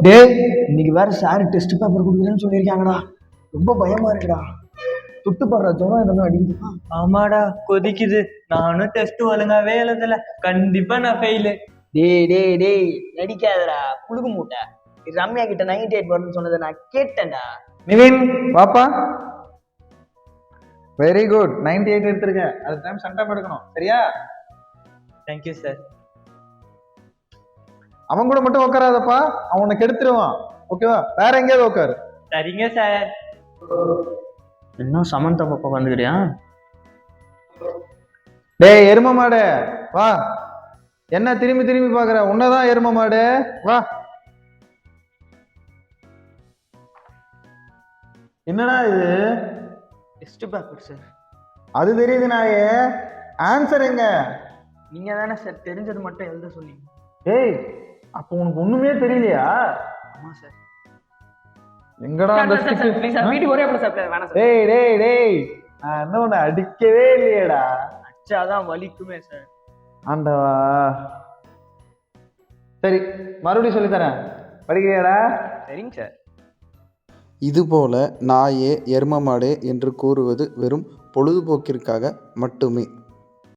டேய், இன்னைக்கு வேற சார் டெஸ்ட் பேப்பர் கொடுக்குறேன்னு சொல்லியிருக்காங்கடா. ரொம்ப பயமா இருக்குடா. துட்டு படுற ஜுரம் எதுவும் அடிக்குதுப்பா. ஆமாடா, கொதிக்குது. நானும் டெஸ்ட் ஒழுங்காவே எழுதல. கண்டிப்பா நான் ஃபெயிலு. டேய் நடிக்காதடா புழுகு மூட்டை. ரம்யா கிட்ட 98 வரும்னு சொன்னதை நான் கேட்டேன்டா. நிவின் வாப்பா. வெரி குட், 98 எடுத்திருக்க. அது டைம் சண்டை எடுக்கணும், சரியா? Thank you sir. அவன் கூட மட்டும் உட்காராதப்பா, அவன் உனக்கு எடுத்துருவான். ஓகேவா? வேற எங்கேயாவது உட்காரு. சரிங்க சார். இன்னும் சமந்தா பாப்பா வந்துக்கிறியா? டேய் எரும மாடு, வா. என்ன திரும்பி திரும்பி பாக்குற? உன்னதான் எரும மாடு, வா. என்னடா இது? Test paper sir. அது தெரியுது நாயே, ஆன்சர் எங்க? நீங்க தானே சார் தெரிஞ்சது மட்டும் எழுத சொன்னீங்க. டேய், அப்ப உனக்கு ஒண்ணுமே தெரியலையா? ஆமா சார். எங்கடா அந்த stick? வீட்டுக்கு ஒரே சார் வேணாம் சார். டேய் டேய் டேய், நான் இன்னும் உன்னை அடிக்கவே இல்லையேடா. அச்சாதான் வலிக்குமே சார். ஆண்டவா. சரி, மறுபடியும் சொல்லித்தரேன், படிக்கிறியாடா? சரிங்க சார். இதுபோல நாயே எரும மாடே என்று கூறுவது வெறும் பொழுதுபோக்கிற்காக மட்டுமே.